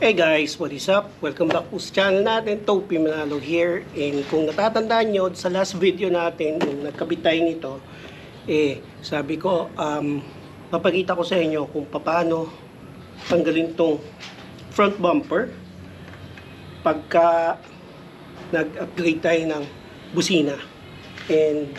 Hey guys, what is up? Welcome back po sa channel natin, Topi Manalo here. And kung natatandaan nyo, sa last video natin, yung nagkabit tayo nito, sabi ko, papakita ko sa inyo kung paano tanggalin tong front bumper pagka nag-upgrade tayo ng busina. And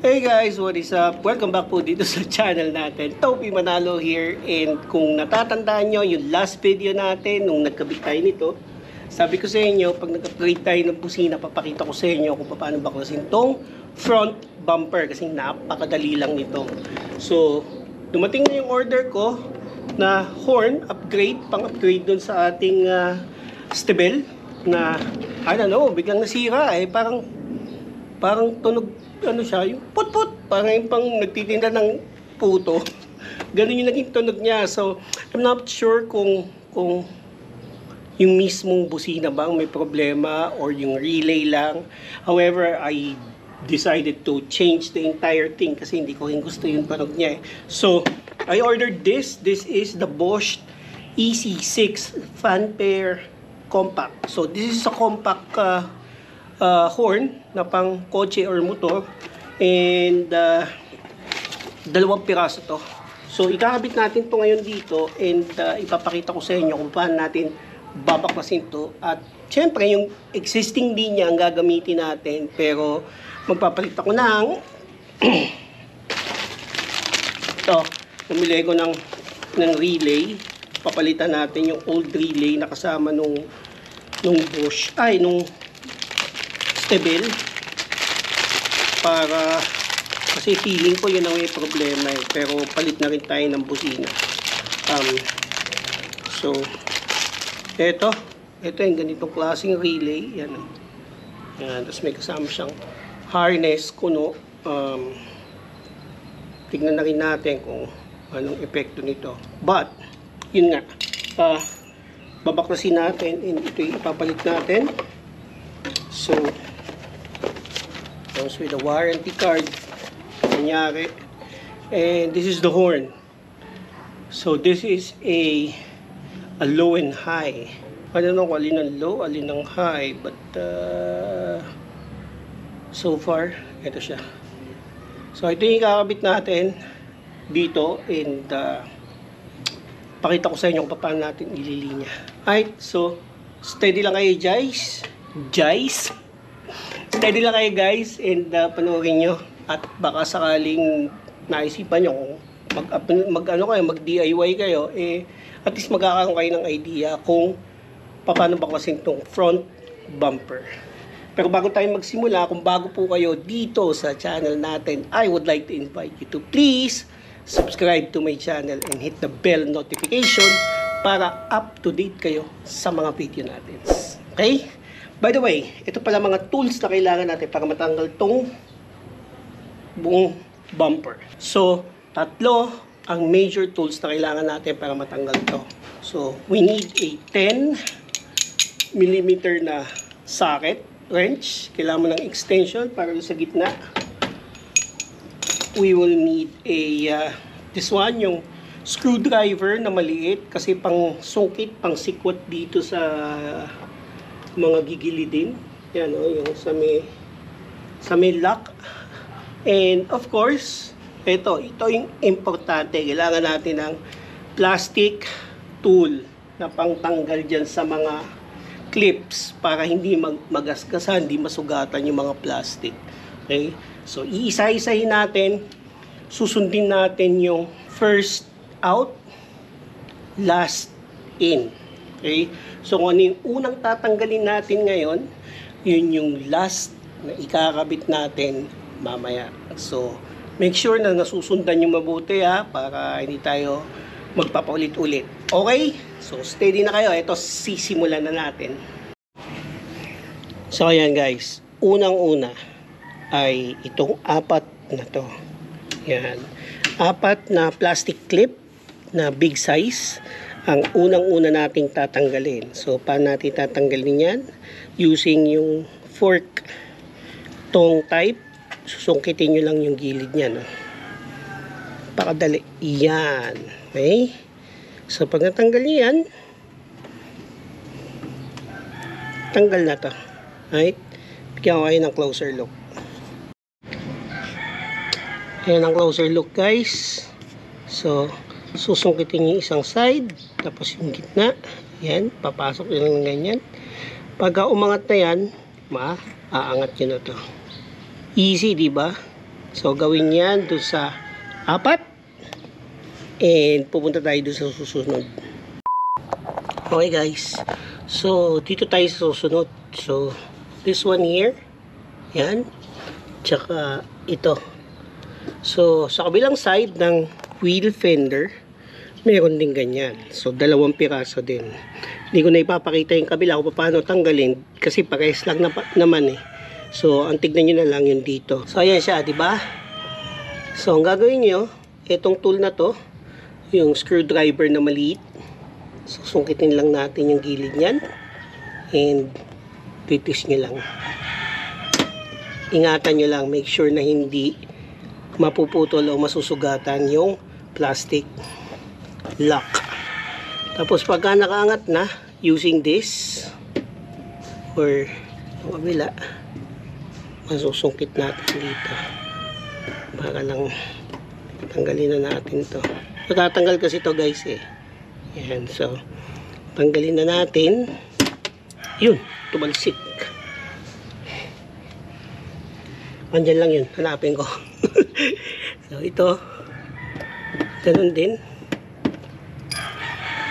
hey guys, what is up? Welcome back po dito sa channel natin, Topi Manalo here. And kung natatandaan nyo, yung last video natin, nung nagkabit tayo nito, sabi ko sa inyo, pag nag-upgrade tayo ng busina, papakita ko sa inyo kung paano baklasin tong front bumper, kasi napakadali lang nito. So, dumating na yung order ko na horn upgrade, pang-upgrade dun sa ating stable na, I don't know, biglang nasira parang tunog, ano siya, yung put-put, parang yung pang nagtitinda ng puto. Ganun yung naging tunog niya. So, I'm not sure kung yung mismong busina bang may problema or yung relay lang. However, I decided to change the entire thing kasi hindi ko rin gusto yung tunog niya. So, I ordered this. This is the Bosch EC6 fan pair compact. So, this is a compact horn na pang kotse or motor, and dalawang piraso to. So ikakabit natin to ngayon dito, and ipapakita ko sa inyo kung paano natin babaklasin to. At syempre yung existing linya ang gagamitin natin, pero magpapalit ako ng ito, namili ko ng relay. Papalitan natin yung old relay na kasama nung Bosch, nung stable, para kasi feeling ko yun ang may problema pero palit na rin tayo ng busina. So ito yung ganitong klaseng relay, yan, tapos may kasama siyang harness kuno. Tignan na rin natin kung anong epekto nito, but yun nga, babaklasin natin, and ito yung ipapalit natin. So comes with a warranty card, kanyari, and this is the horn. So this is a low and high. I don't know kung alin ang low, alin ang high, but so far ito siya. So ito yung kakabit natin dito, and pakita ko sa inyo kung paano natin ililinya. Alright, so steady lang kayo guys. Steady lang kayo guys, and panoorin nyo, at baka sakaling naisipan nyo kung mag-DIY kayo, at least magkakaroon kayo ng idea kung paano baklasin tong front bumper. Pero bago tayo magsimula, kung bago po kayo dito sa channel natin, I would like to invite you to please subscribe to my channel and hit the bell notification para up to date kayo sa mga video natin. Okay? By the way, ito pala mga tools na kailangan natin para matanggal tong buong bumper. So, tatlo ang major tools na kailangan natin para matanggal to. So, we need a 10mm na socket wrench. Kailangan mo ng extension para sa gitna. We will need this one, yung screwdriver na maliit, kasi pang sungkit, pang sikwat dito sa mga gigilidin. Yan yung sa may lock. And of course, ito yung importante. Kailangan natin ng plastic tool na pangtanggal dyan sa mga clips para hindi magasgasan, hindi masugatan yung mga plastic. Okay? So iisa-isahin natin, susundin natin yung first out, last in. Okay? So kung ano yung unang tatanggalin natin ngayon, yun yung last na ikakabit natin mamaya. So make sure na nasusundan yung mabuti para hindi tayo magpapaulit-ulit. Okay? So steady na kayo. Ito, sisimulan na natin. So ayan guys, unang-una ay itong apat na to. Yan. Apat na plastic clip na big size ang unang-una nating tatanggalin. So, paano natin tatanggalin yan? Using yung fork tong type. Susungkitin nyo lang yung gilid niya. Pakadali. Yan. Okay? So pag natanggal niyo yan, tanggal na to. Right? Bigyan ko kayo ng closer look. Ayan ang closer look, guys. So susungkitin yung isang side, tapos yung gitna. Yan, papasok yun ng ganyan. Pagka umangat na yan, maaangat nyo na to. Easy, di ba? So gawin yan doon sa 4. And pupunta tayo doon sa susunod. Okay guys. So dito tayo sa susunod. So this one here. Yan. Tsaka ito. So sa kabilang side ng wheel fender, meron din ganyan. So 2 piraso din. Hindi ko na ipapakita yung kabila kung paano tanggalin. Kasi parehas lang naman eh. So ang tignan nyo na lang yung dito. So ayan siya, di ba? So ang gagawin nyo, itong tool na to, yung screwdriver na maliit, susungkitin lang natin yung gilid nyan and titis nyo lang. Ingatan nyo lang, make sure na hindi mapuputol o masusugatan yung plastic lock. Tapos pagka nakaangat na, using this or yung kabila, masusungkit natin dito para lang tanggalin na natin to. Matatanggal kasi to guys eh. Yan, so tanggalin na natin. Yun, tumalsik. Andyan lang yun, hanapin ko. So ito, ganun din.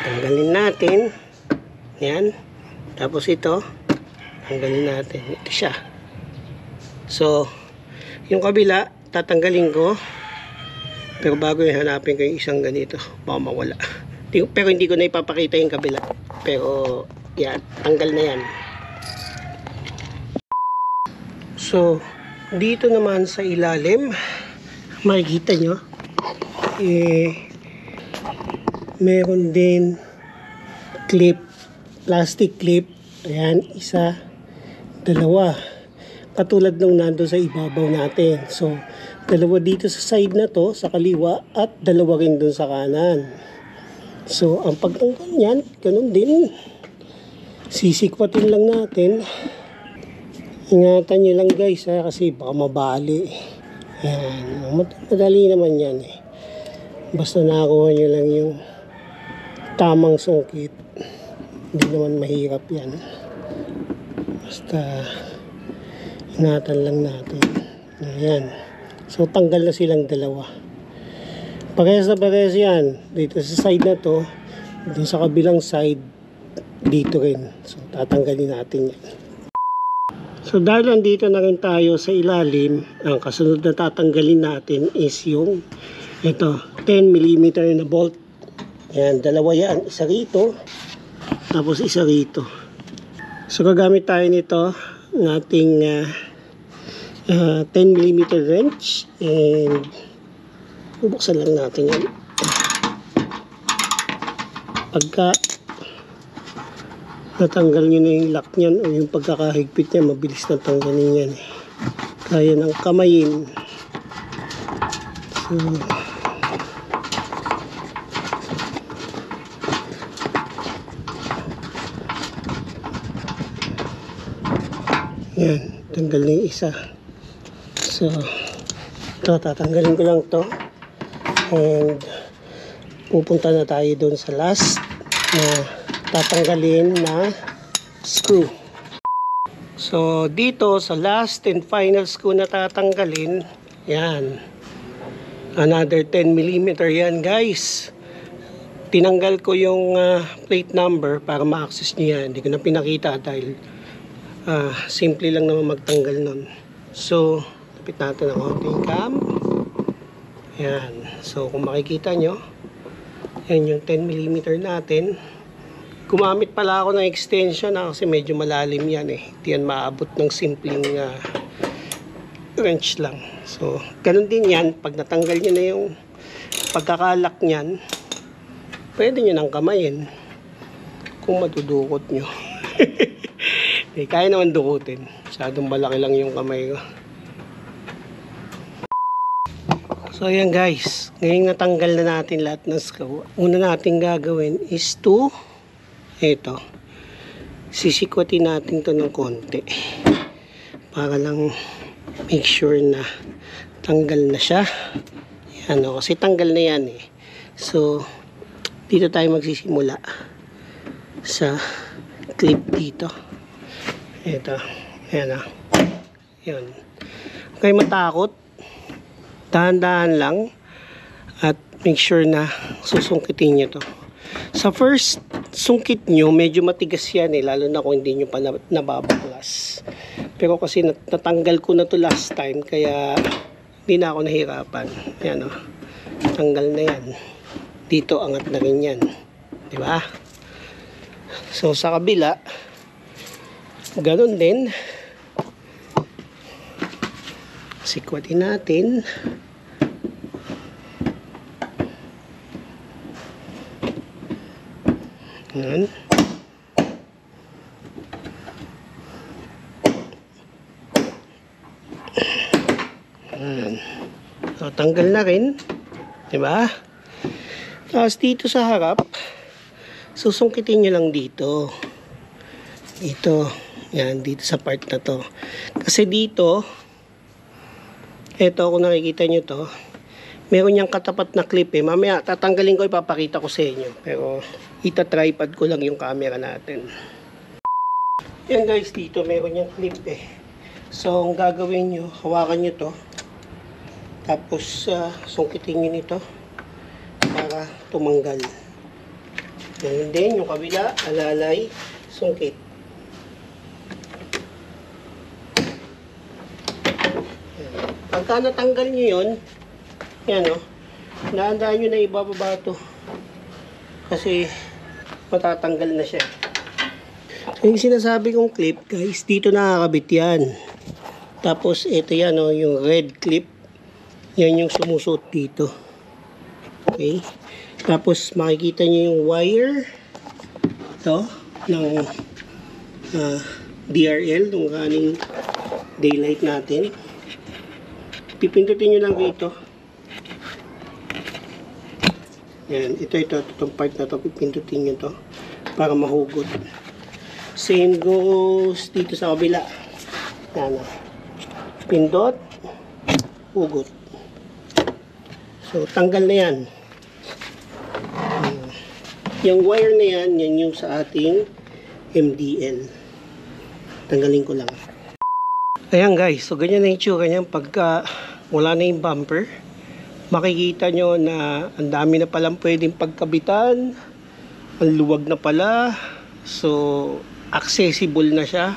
Tanggalin natin. Yan. Tapos ito, tanggalin natin. Ito siya. So yung kabila, tatanggalin ko. Pero bago yung hanapin ko yung isang ganito, baka mawala. Pero hindi ko na ipapakita yung kabila. Pero yan, tanggal na yan. So dito naman sa ilalim, makikita nyo, meron din clip, plastic clip. Ayan, 1, 2. Katulad nung nando sa ibabaw natin. So 2 dito sa side na to, sa kaliwa, at 2 rin dun sa kanan. So ang pagtanggal niyan, ganun din. Sisikwatin lang natin. Ingatan nyo lang guys ha, kasi baka mabali. Yan, madali naman yan eh. Basta nakakuha nyo lang yung tamang sungkit, hindi naman mahirap yan. Basta ingatan lang natin. Ayan. So tanggal na silang 2. Parehas na parehas yan. Dito sa side na to, dito sa kabilang side, dito rin. So tatanggalin natin yan. So dahil nandito na rin tayo sa ilalim, ang kasunod na tatanggalin natin is yung ito, 10mm na bolt. Ayan, 2 yan. Isa rito, tapos isa rito. So gagamit tayo nito ng ating 10mm wrench and bubuksan lang natin yan. Pagka natanggal nyo na yung lock nyan o yung pagkakahigpit niya, mabilis na tanggalin yan eh. Kaya ng kamayin. So yan, tanggal na yung isa. So ito, tatanggalin ko lang to and pupunta na tayo doon sa last na tatanggalin na screw. So dito sa last and final screw na tatanggalin, yan, another 10mm yan guys. Tinanggal ko yung plate number para ma-access nyo yan. Hindi ko na pinakita dahil simple lang naman magtanggal nun. So tapit natin ang outing cam. Yan, so kung makikita nyo, yan yung 10mm natin. Gumamit pala ako ng extension kasi medyo malalim yan eh. Hindi yan maabot ng simpleng wrench lang. So ganun din yan, pag natanggal nyo na yung pagkakalak nyan, pwede nyo nang kamayin kung madudukot nyo. Kaya naman dukutin. Masyadong malaki lang yung kamay ko. So ayan guys, ngayon natanggal na natin lahat ng screw. Una natin gagawin is to ito, sisikwatin natin to ng konti para lang make sure na tanggal na siya. Yan o, kasi tanggal na yan eh. So dito tayo magsisimula sa clip dito. Ito, ayan o. Yan. Huwag kayo matakot, dahan-dahan lang at make sure na susungkitin nyo to. Sa first sungkit nyo, medyo matigas yan eh, lalo na kung hindi nyo pa nababaklas. Pero kasi natanggal ko na to last time, kaya hindi na ako nahirapan. Yan o, tanggal na yan. Dito angat na rin yan, diba? So sa kabila ganun din, sikwatin natin. Yan. Yan. So, tanggal na rin. Diba? Tapos dito sa harap, susungkitin nyo lang dito. Dito. Yan, dito sa part na to. Kasi dito, eto kung nakikita nyo to, meron niyang katapat na clip eh. Mamaya tatanggalin ko, ipapakita ko sa inyo. Pero ita-tripod ko lang yung camera natin. Yan guys, dito meron niyang clip eh. So ang gagawin nyo, hawakan nyo to. Tapos sungkitin nyo nito para tumanggal. Ganun din yung kabila, alalay, sungkit. Pagka natanggal nyo yun, yan o, naandaan nyo na ibababa ito. Kasi matatanggal na siya. So yung sinasabi kong clip guys, dito nakakabit yan. Tapos ito yan o, yung red clip. Yan yung sumusot dito. Okay. Tapos makikita nyo yung wire. Ito, ng DRL, ng running daylight natin. Pipindutin nyo lang dito. Yan, itong part na to, pipindutin nyo to para mahugot. Same goes dito sa kabila. Yan, pindot, hugot. So, tanggal na yan. Yung wire na yan, yan yung sa ating MDL. Tanggalin ko lang. Ayan guys, so ganyan na yung tsura niyan pagka wala na yung bumper. Makikita nyo na ang dami na palang pwedeng pagkabitan. Ang luwag na pala. So, accessible na siya.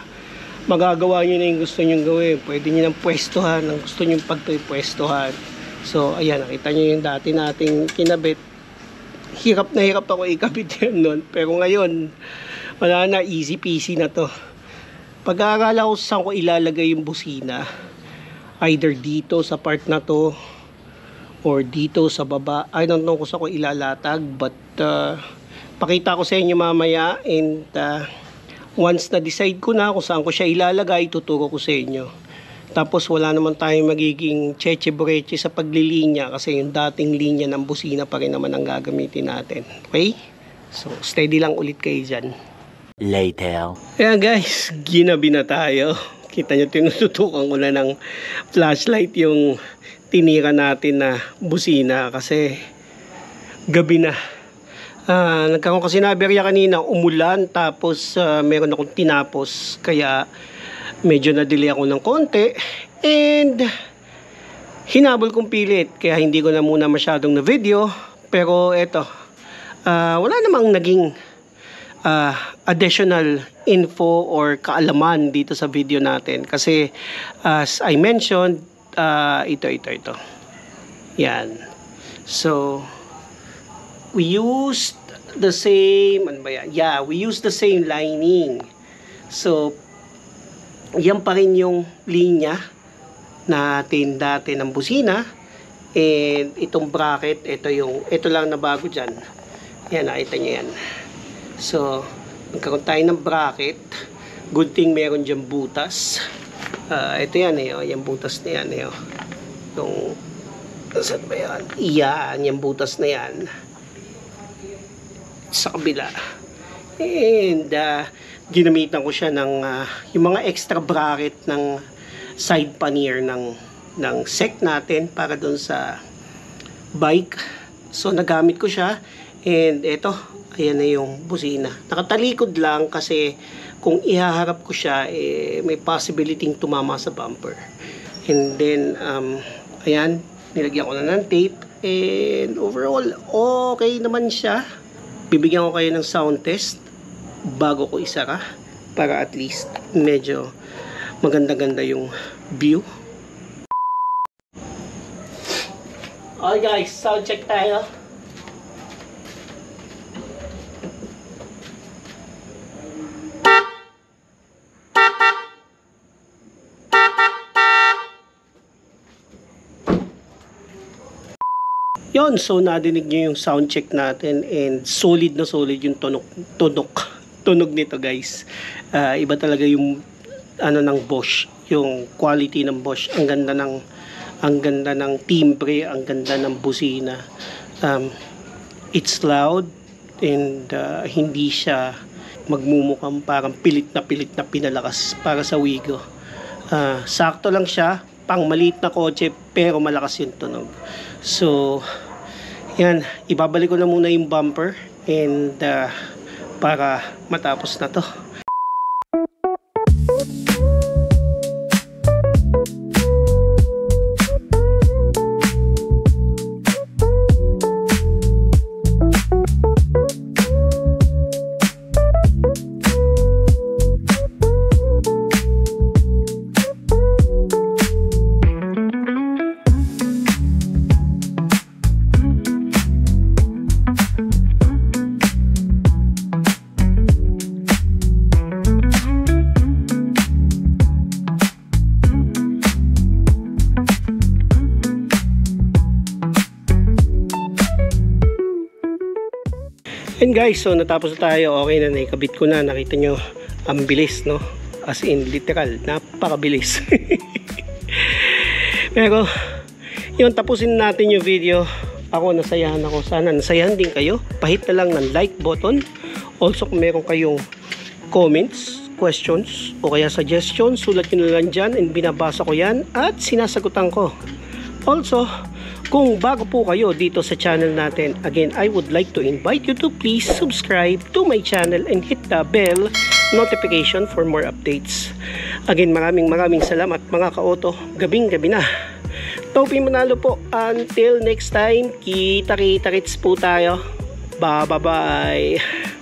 Magagawa nyo na yung gusto nyo gawin. Pwede nyo ng pwestuhan, ang gusto nyo pagpwestuhan. So, ayan, nakita nyo yung dati nating kinabit. Hirap na hirap ako ikabit yan nun. Pero ngayon, wala na, easy peasy na to. Pag-aarala ko saan ko ilalagay yung busina, either dito sa part na to or dito sa baba. I don't know kung saan ko ilalatag, but pakita ko sa inyo mamaya, and once na decide ko na kung saan ko siya ilalagay, tuturo ko sa inyo. Tapos wala naman tayong magiging cheche-breche sa paglilinya kasi yung dating linya ng busina pa rin naman ang gagamitin natin. Okay? So steady lang ulit kayo dyan. Later. Ayan guys, ginabi na tayo. Kita nyo, tinututukan ko na ng flashlight yung tinira natin na busina kasi gabi na. Nagkaroon kasi na aberya kanina, umulan, tapos meron akong tinapos, kaya medyo na-delay ako ng konti and hinabol kong pilit, kaya hindi ko na muna masyadong na video. Pero eto, wala namang naging additional info or kaalaman dito sa video natin kasi as I mentioned, ito yan. So we used the same, ano ba yan? Yeah, we used the same lining. So yan pa rin yung linya natin dati ng busina, and itong bracket, ito lang na bago dyan. Yan, nakita nyo yan. So, magkaroon tayo ng bracket. Good thing meron dyan butas. Ito yan eh, yung butas na yan eh. Yung Saan ba yan? Yan, yung butas na yan. Sa kabila. And ginamitan ko siya ng yung mga extra bracket ng side pannier ng sec natin para doon sa bike. So nagamit ko siya, and eto, ayan na yung busina. Nakatalikod lang kasi kung ihaharap ko siya, may possibility tumama sa bumper. And then ayan, nilagyan ko na ng tape, and overall okay naman siya. Bibigyan ko kayo ng sound test bago ko isara para at least medyo maganda-ganda yung view. Okay guys, sound check tayo. Yon, so nadinig nyo yung sound check natin, and solid na solid yung tunog nito guys. Iba talaga yung ng Bosch, yung quality ng Bosch. Ang ganda ng timbre, ang ganda ng busina. It's loud, and hindi siya magmumukhang parang pilit na pinalakas para sa Wigo. Sakto lang siya, pang maliit na kotse, pero malakas yung tunog. So yan, ibabalik ko na muna yung bumper, and para matapos na to. And guys, so natapos na tayo. Okay na, naikabit ko na. Nakita nyo, ang bilis, no? As in, literal, napakabilis. Pero, yun, tapusin natin yung video. Ako, nasayahan ako. Sana nasayahan din kayo. Pahit na lang ng like button. Also, kung meron kayong comments, questions, o kaya suggestions, sulat nyo na lang dyan, and binabasa ko yan at sinasagutan ko. Also, kung bago po kayo dito sa channel natin, again, I would like to invite you to please subscribe to my channel and hit the bell notification for more updates. Again, maraming salamat mga ka-auto. Gabing-gabi na. Topi Manalo po. Until next time, kita-kits po tayo. Bye-bye.